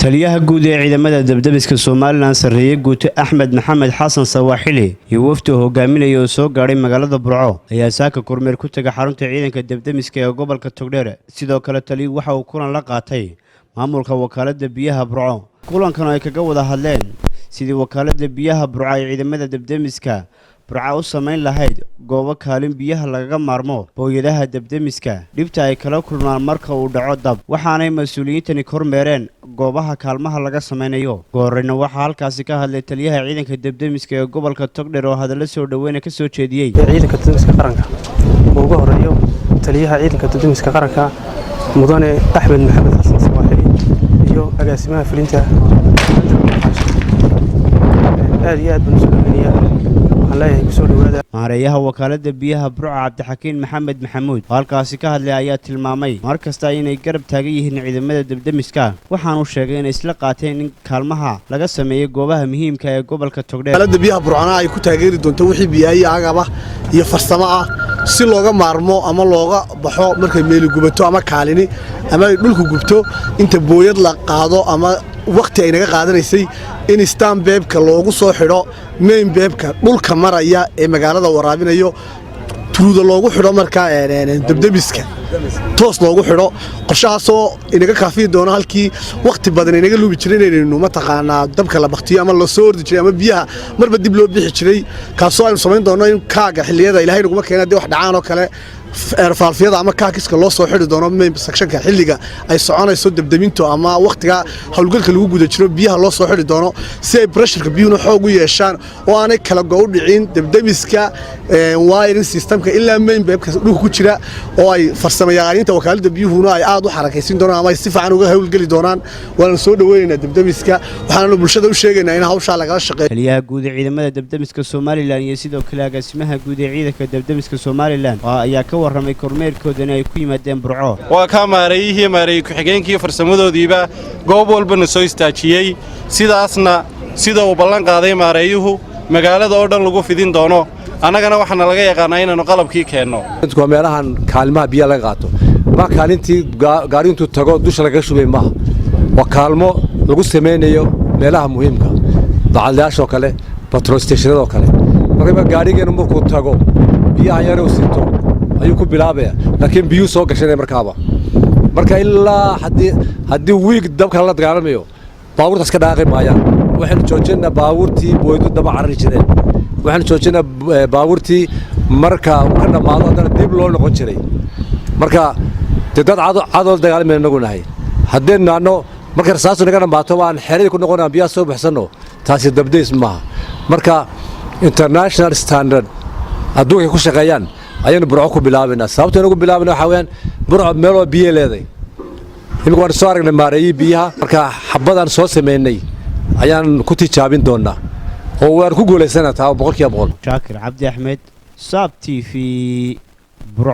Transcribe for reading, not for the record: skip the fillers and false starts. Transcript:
taliyaha guud ee ciidamada dabdamiska Soomaaliland sareeye guuto Axmed Maxamed Xasan Sawaaxili iyo wafdi hogaaminaya oo soo gaaray magaalada Burco ayaa saaka kormeer ku tagay xarunta ciidanka dabdamiska ee gobolka Togdheer sidoo kale taliyuhu waxa uu kulan la qaatay maamulka wakaalada biyaha Burco kulankan ay kaga wada hadleen sidii wakaalada biyaha Burco ay ciidamada dabdamiska Burco u sameyn lahayd goobo kaalin biyaha lagaga maarmo booyadaha dabdamiska dhibta ay kala kulmaan marka uu dhaco dab waxaanay mas'uuliyiintani kormeereen goobaha kaalmaha laga sameynayo goorayna waxa halkaasi ka hadlay taliyaha ciidanka dabdamiska ee gobolka Togdheer oo hadallo soo dhaweyn ka soo jeediyay ciidanka dabdamiska qaranka ugu horeeyo taliyaha ciidanka dabdamiska qaranka mudane Axmed Maxamed Xasan Sawaaxili iyo agaasimaha fulinta aad iyo aad baan soo dhaweynaya maareeyaha wakaalada biyaha Burco Cabdixakiin Maxamed Maxamuud halkaasi ka hadlay ayaa tilmaamay markasta inay garab taagan yihiin ciidamada dabdamiska waxaanu sheegay in isla qaateen in kaalmaha laga sameeyo goobaha muhiimka ee gobolka Togdheer wakaalada biyaha Burcona ay ku taageeri doonto wixii biyaha agaba iyo farsamo ah si looga maarmo ama looga baxo markay meel gubato ama kaalini ama dhulku gubto inta booyad la qaado ama waqti ay naga qaadanaysay in istaan beebka loogu soo xidho main beebka dhulka maraya ee magaalada waraabinayo turuuda loogu xidho marka dabdamiska toos loogu xidho qorshahaasoo inaga kaafiyi doono halkii waqti badan inaga lubi jiray inaynu ma taqaanaa dabka la baqtiyo ama la soo ordi jiray ama biyaha marba dib loo bixi jiray kaasoo aynu samayn doono in kaaga xilliyada ilaahay naguma keena dee wax dhacaan oo kale faalfiyada ama kaakiska loo soo xidhi doono main sectionka xilliga ay soconayso dabdaminto ama waqtiga hawlgalka lagu guda jiro biyaha loo soo xidhi doono si ay pressureka biyuhu xoog u yeeshaan oo aanay kala go u dhicin dabdamiska wiring systemka ilaa main beebka dhulka ku jira oo ay farsamayaqaaniinta wakaalada biyuhuna ay aad u xarakaysin doonaan ama ay si fiican uga hawlgali doonaan waana soo dhaweynaynaa dabdamiska waxaanu bulshada u sheegaynaa in hawsha laga shaqeeyo taliyaha guud ee ciidamada dabdamiska Soomaaliland iyo sidoo kale agaasimaha guud ee ciidanka dabdamiska Soomaaliland ayaa ka warramay kormeerkoodana ay ku yimaadeen Burco waa ka maareeyay ku-xigeenkii farsamadoodiiba goob walbana soo istaajiyay sidaasna sida uu ballan qaaday maareeyuhu magaalada oo dhan lagu fidin doono annagana waxaana laga yaqaanaa inaanu qalabkii keenno meelahan kaalmaha biyaha laga qaato ma kaalintii gaarintu tago dusha laga shubay maaha waa kaalmo lagu sameynayo meelaha muhiimka dacalayaashoo kale patrol stationadoo kale marka gaarigeenu markuu tago biyaha yar uu sito ayuu ku bilaabaya laakiin biyuu soo gashanay marka ilaa haddii wiig dabka la dagaalamayo baabuurtaas ka dhaaqi maayaan waxaanu joojinaa baabuurtii booydu daba carari jireen waxaanu joojinaa baabuurtii marka uu ka dhammaado haddana dib loo noqon jiray marka dad cadool dagaalmayna nagu nahay haddeen naano marka rasaasu naga dhammaato waan xeradii ku noqonaa biyaha soo baxsanno taasi dabdays maaha marka international standard adduunkay ku shaqeeyaan ayaynu Burco ku bilaabaynaa sababta aynu ku bilaabaynaa waxa weeyaan Burco meel oo biyo leedahay imika waan soo aragnay maareeyay biyaha marka xabadaan soo sameynay ayaan ku tijaabin doonaa oo waan ku guuleysanaynaa 100% Shaakir Cabdi Axmed Sab TV